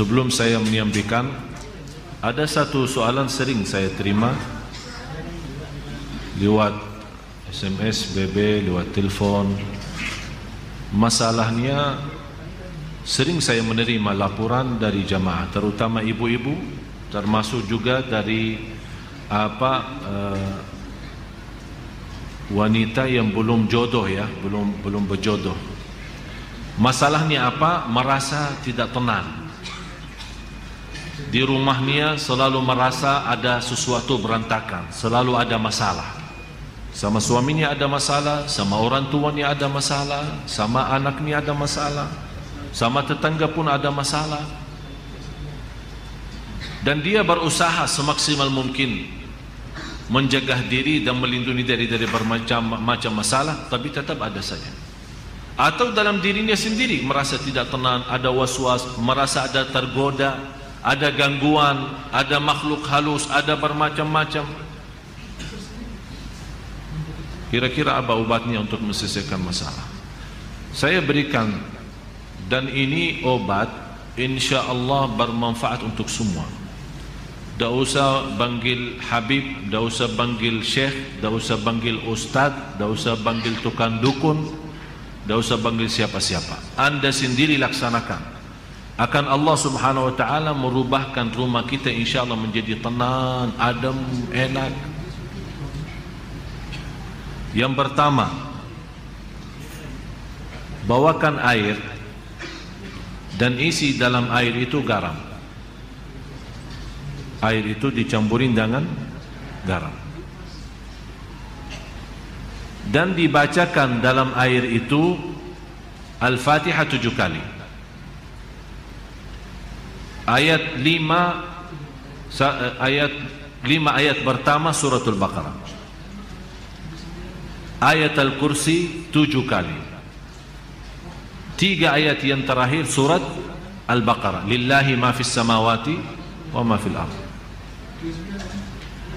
Sebelum saya menyampaikan, ada satu soalan sering saya terima lewat SMS, BB, lewat telefon. Masalahnya, sering saya menerima laporan dari jamaah, terutama ibu-ibu, termasuk juga dari wanita yang belum jodoh ya, belum berjodoh. Masalahnya apa? Merasa tidak tenang. Di rumahnya selalu merasa ada sesuatu berantakan, selalu ada masalah. Sama suaminya ada masalah, sama orang tuanya ada masalah, sama anaknya ada masalah, sama tetangga pun ada masalah. Dan dia berusaha semaksimal mungkin menjaga diri dan melindungi diri dari bermacam masalah, tapi tetap ada saja. Atau dalam dirinya sendiri merasa tidak tenang, ada was-was, merasa ada tergoda, ada gangguan, ada makhluk halus, ada bermacam-macam. Kira-kira apa obatnya untuk menyelesaikan masalah? Saya berikan, dan ini obat insya-Allah bermanfaat untuk semua. Tak usah panggil Habib, tak usah panggil Syekh, tak usah panggil Ustaz, tak usah panggil tukang dukun, tak usah panggil siapa-siapa. Anda sendiri laksanakan. Akan Allah Subhanahu wa taala merubahkan rumah kita insya-Allah menjadi tenang, adem, enak. Yang pertama, bawakan air dan isi dalam air itu garam. Air itu dicampurin dengan garam. Dan dibacakan dalam air itu Al-Fatihah 7 kali. Ayat 5 ayat pertama suratul Baqarah. Ayat Al-Kursi 7 kali. 3 ayat yang terakhir surat Al-Baqarah. Lillahi ma fis samawati wa ma fil ardh.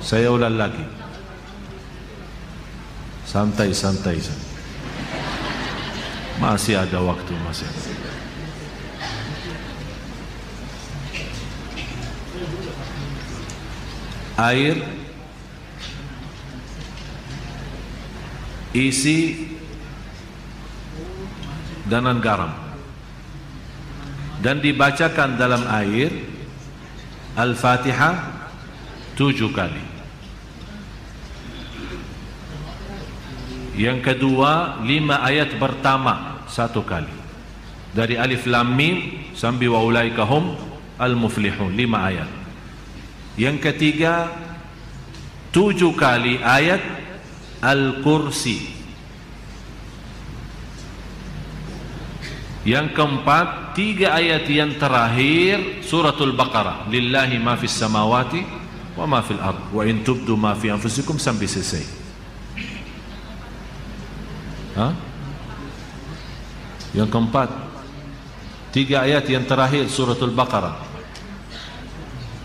Saya ulang lagi. Santai-santai. Masih ada waktu, masih ada. Air, isi dengan garam, dan dibacakan dalam air Al-Fatihah 7 kali. Yang kedua, 5 ayat pertama 1 kali. Dari Alif Lam Mim sampai wa ulaika hum al-muflihun, 5 ayat. Yang ketiga, 7 kali ayat Al-Kursi. Yang keempat, 3 ayat yang terakhir suratul Baqarah. Lillahi ma fis samawati wa ma fil ardh wa in tubdu ma fi anfusikum sampai selesai. Yang keempat, 3 ayat yang terakhir suratul Baqarah.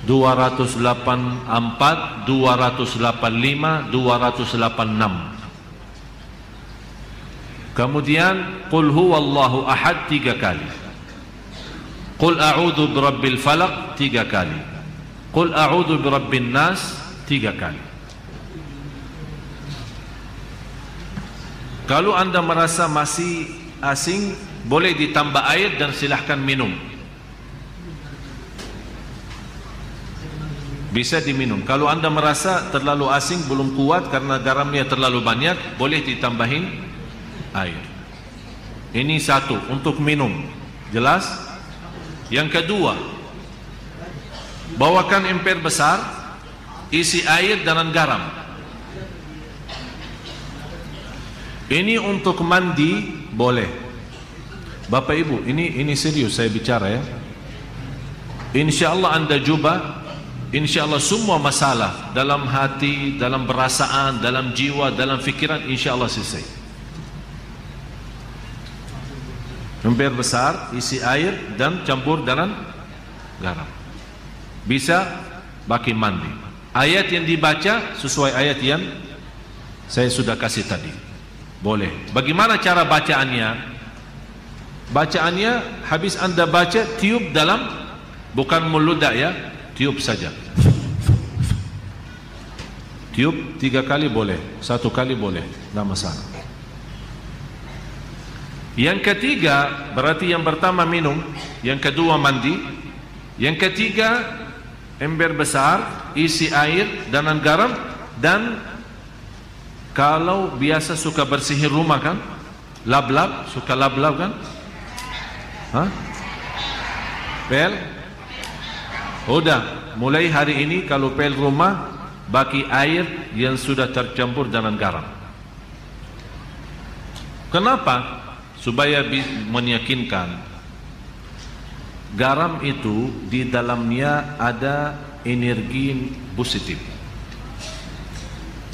284, 285, 286. Kemudian Qul huwallahu ahad 3 kali. Qul a'udzu birabbil falaq 3 kali. Qul a'udzu birabbin nas 3 kali. Kalau anda merasa masih asing, boleh ditambah air dan silahkan minum. Bisa diminum. Kalau anda merasa terlalu asing, belum kuat karena garamnya terlalu banyak, boleh ditambahin air. Ini satu, untuk minum. Jelas? Yang kedua, bawakan emper besar, isi air dengan garam. Ini untuk mandi boleh. Bapak Ibu, ini serius saya bicara ya. InsyaAllah anda cuba, InsyaAllah semua masalah dalam hati, dalam perasaan, dalam jiwa, dalam fikiran, InsyaAllah selesai. Emper besar, isi air dan campur dengan garam. Bisa bagi mandi. Ayat yang dibaca sesuai ayat yang saya sudah kasih tadi. Boleh. Bagaimana cara bacaannya? Bacaannya habis anda baca, tiup dalam bukan meludak ya, tiup saja. Tiup 3 kali boleh, 1 kali boleh, tidak masalah. Yang ketiga, berarti yang pertama minum, yang kedua mandi, yang ketiga ember besar, isi air dan garam, dan kalau biasa suka bersihin rumah kan, lap-lap, suka lap-lap kan? Hah? Pel? Udah, mulai hari ini kalau pel rumah, baki air yang sudah tercampur dengan garam. Kenapa? Supaya meyakinkan garam itu di dalamnya ada energi positif,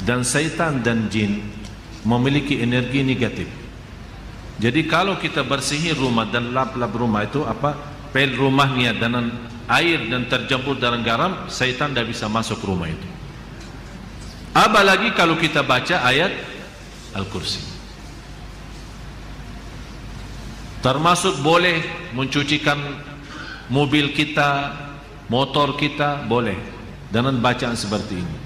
dan syaitan dan jin memiliki energi negatif. Jadi kalau kita bersihin rumah dan lap-lap rumah itu pel rumahnya dengan air dan tercampur dengan garam, syaitan tidak bisa masuk rumah itu. Apalagi kalau kita baca ayat Al-Kursi. Termasuk boleh mencucikan mobil kita, motor kita, boleh dengan bacaan seperti ini.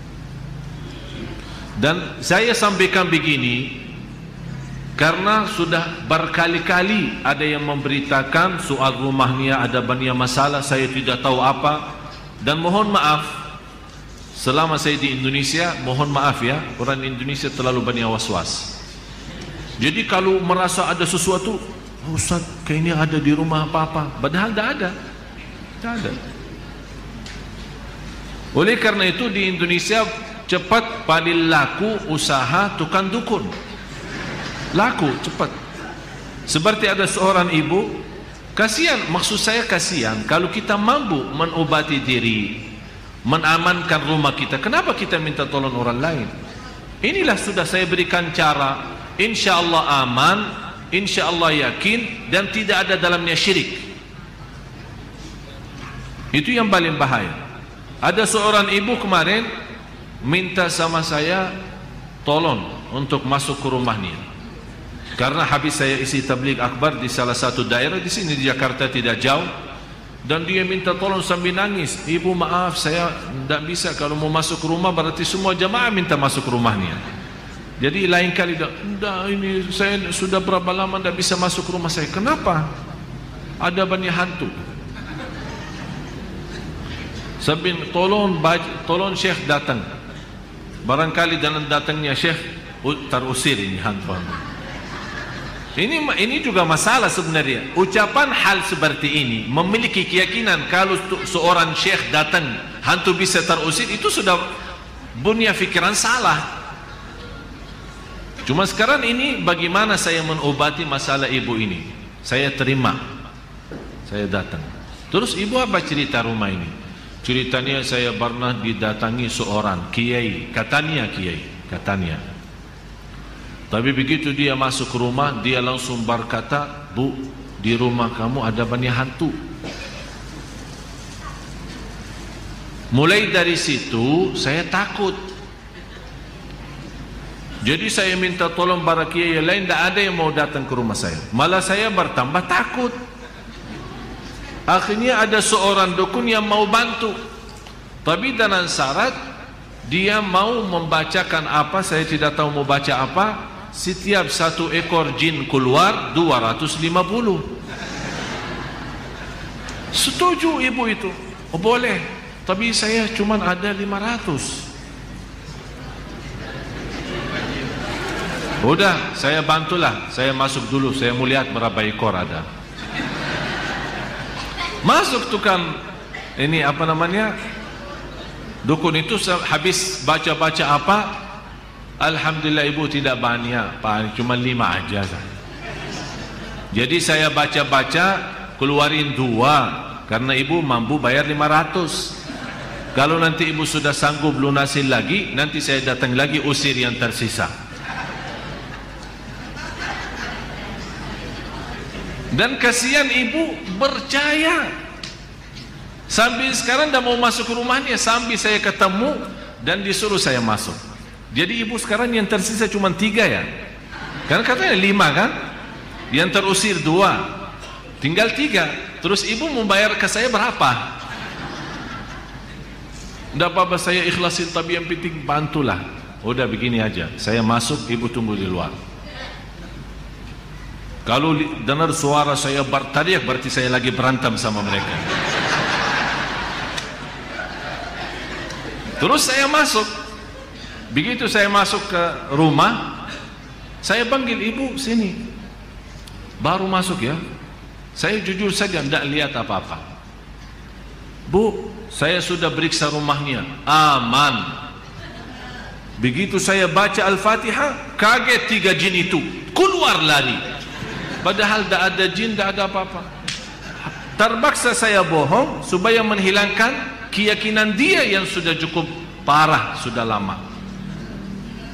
Dan saya sampaikan begini karena sudah berkali-kali ada yang memberitakan soal rumahnya ada banyak masalah, saya tidak tahu apa. Dan mohon maaf, selama saya di Indonesia, mohon maaf ya, orang Indonesia terlalu banyak was-was. Jadi kalau merasa ada sesuatu, Ustaz kayaknya ada di rumah apa-apa, padahal tidak ada. Tidak ada. Oleh karena itu di Indonesia cepat paling laku usaha tukang dukun. Laku cepat. Seperti ada seorang ibu, kasihan, maksud saya kasihan kalau kita mampu mengobati diri, mengamankan rumah kita, kenapa kita minta tolong orang lain? Inilah sudah saya berikan cara, insyaallah aman, insyaallah yakin, dan tidak ada dalamnya syirik. Itu yang paling bahaya. Ada seorang ibu kemarin minta sama saya tolong untuk masuk ke rumahnya, karena habis saya isi tabligh akbar di salah satu daerah di sini di Jakarta tidak jauh, dan dia minta tolong sambil nangis, ibu maaf saya tidak bisa, kalau mau masuk ke rumah berarti semua jamaah minta masuk ke rumahnya. Jadi lain kali dah ini saya sudah berapa lama tidak bisa masuk ke rumah saya. Kenapa? Ada banyak hantu. Sambil tolong Syekh datang. Barangkali dengan datangnya Syekh terusir ini hantu-hantu. Ini juga masalah sebenarnya. Ucapan hal seperti ini, memiliki keyakinan kalau seorang Syekh datang hantu bisa terusir, itu sudah punya fikiran salah. Cuma sekarang ini bagaimana saya mengobati masalah ibu ini? Saya terima, saya datang. Terus ibu apa cerita rumah ini? Ceritanya saya pernah didatangi seorang kiai, katanya kiai, katanya. Tapi begitu dia masuk ke rumah, dia langsung berkata, bu, di rumah kamu ada banyak hantu. Mulai dari situ saya takut. Jadi saya minta tolong para kiai lain, tidak ada yang mau datang ke rumah saya. Malah saya bertambah takut. Akhirnya ada seorang dukun yang mau bantu, tapi dengan syarat dia mau membacakan apa, saya tidak tahu mau baca apa. Setiap 1 ekor jin keluar 250. Setuju ibu itu, oh, boleh, tapi saya cuma ada 500. Udah, saya bantulah, saya masuk dulu, saya mau lihat berapa ekor ada. Masuk tukang ini apa namanya, dukun itu, habis baca-baca apa, alhamdulillah ibu tidak banyak, Pak, cuma 5 aja. Jadi saya baca-baca keluarin 2, karena ibu mampu bayar 500. Kalau nanti ibu sudah sanggup lunasin lagi, nanti saya datang lagi usir yang tersisa. Dan kasihan ibu percaya. Sambil sekarang dah mau masuk ke rumahnya, sambil saya ketemu dan disuruh saya masuk. Jadi ibu sekarang yang tersisa cuma 3 ya. Karena katanya 5 kan, yang terusir 2, tinggal 3. Terus ibu membayar ke saya berapa? Tidak apa-apa, saya ikhlasin, tapi yang penting bantulah. Udah begini aja, saya masuk, ibu tunggu di luar. Kalau dengar suara saya berteriak, berarti saya lagi berantem sama mereka. Terus saya masuk. Begitu saya masuk ke rumah, saya panggil ibu sini. Baru masuk ya. Saya jujur saja tidak lihat apa-apa. Bu, saya sudah periksa rumahnya, aman. Begitu saya baca Al-Fatihah, kaget 3 jin itu keluar lari. Padahal tidak ada jin, tidak ada apa-apa. Terpaksa saya bohong supaya menghilangkan keyakinan dia yang sudah cukup parah, sudah lama.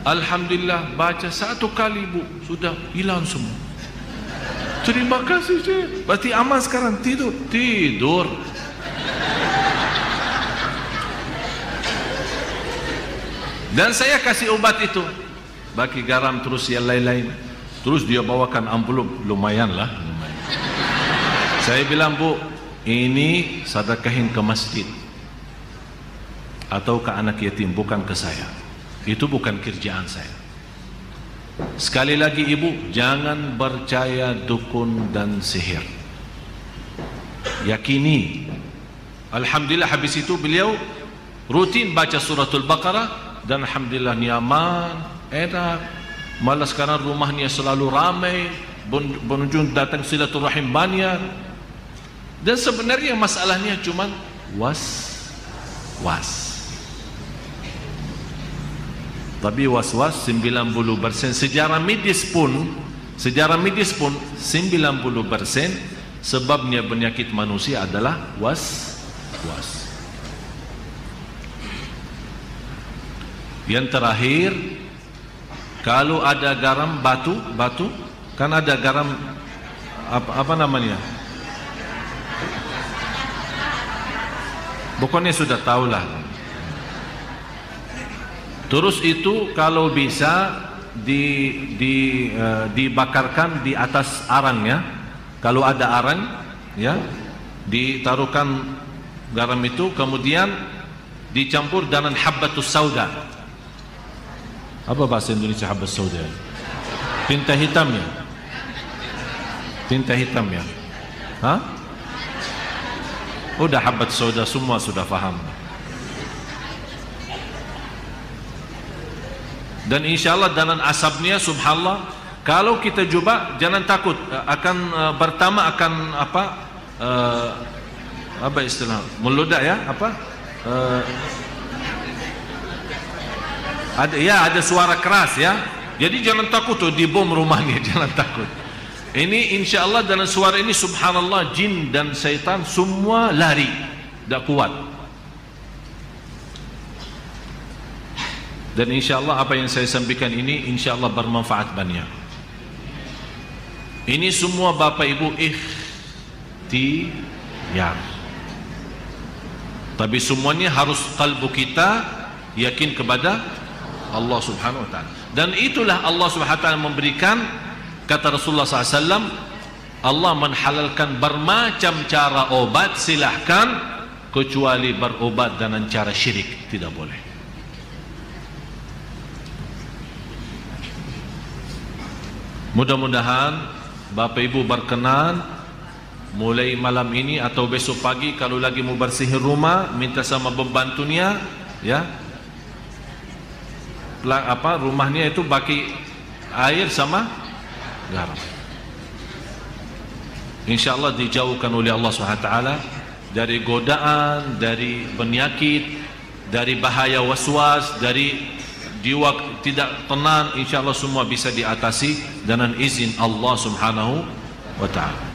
Alhamdulillah, baca 1 kali bu, sudah hilang semua. Terima kasih Syekh. Berarti aman sekarang, tidur. Dan saya kasih obat itu, bagi garam terus yang lain-lain. Terus dia bawakan amplop, lumayan lah. Saya bilang, bu, ini sedekahin ke masjid atau ke anak yatim, bukan ke saya. Itu bukan kerjaan saya. Sekali lagi ibu, jangan percaya dukun dan sihir. Yakini. Alhamdulillah, habis itu beliau rutin baca suratul Baqarah. Dan alhamdulillah nyaman, enak. Malah sekarang rumahnya selalu ramai, pengunjung datang silaturahim banyak. Dan sebenarnya masalahnya cuma was-was. Tapi was-was 90%. Sejarah medis pun 90% sebabnya penyakit manusia adalah was-was. Yang terakhir, kalau ada garam batu, kan ada garam apa namanya? Pokoknya sudah tahulah. Terus itu kalau bisa dibakarkan di atas arang ya. Kalau ada arang ya, ditaruhkan garam itu, kemudian dicampur dengan habbatus sauda. Apa bahasa Indonesia habbat sauda? Tinta hitam ya? Tinta hitam ya? Hah? Udah habbat sauda, semua sudah faham. Dan insyaAllah dengan asapnya, subhanallah, kalau kita coba, jangan takut. Pertama akan apa istilah? Meludak ya? Ada suara keras ya. Jadi jangan takut tuh di bom rumahnya, jangan takut. Ini insya Allah dalam suara ini subhanallah, jin dan syaitan semua lari, tidak kuat. Dan insya Allah apa yang saya sampaikan ini insya Allah bermanfaat banyak. Ini semua Bapak Ibu ikhtiar. Tapi semuanya harus kalbu kita yakin kepada Allah subhanahu wa ta'ala. Dan itulah Allah subhanahu wa ta'ala memberikan, kata Rasulullah SAW, Allah menghalalkan bermacam cara obat, silahkan, kecuali berobat dengan cara syirik, tidak boleh. Mudah-mudahan Bapak Ibu berkenan mulai malam ini atau besok pagi kalau lagi mau bersihir rumah, minta sama pembantunya ya, rumahnya itu bagi air sama garam. InsyaAllah dijauhkan oleh Allah SWT dari godaan, dari penyakit, dari bahaya waswas, dari jiwa tidak tenang. InsyaAllah semua bisa diatasi dengan izin Allah Subhanahu wa ta'ala.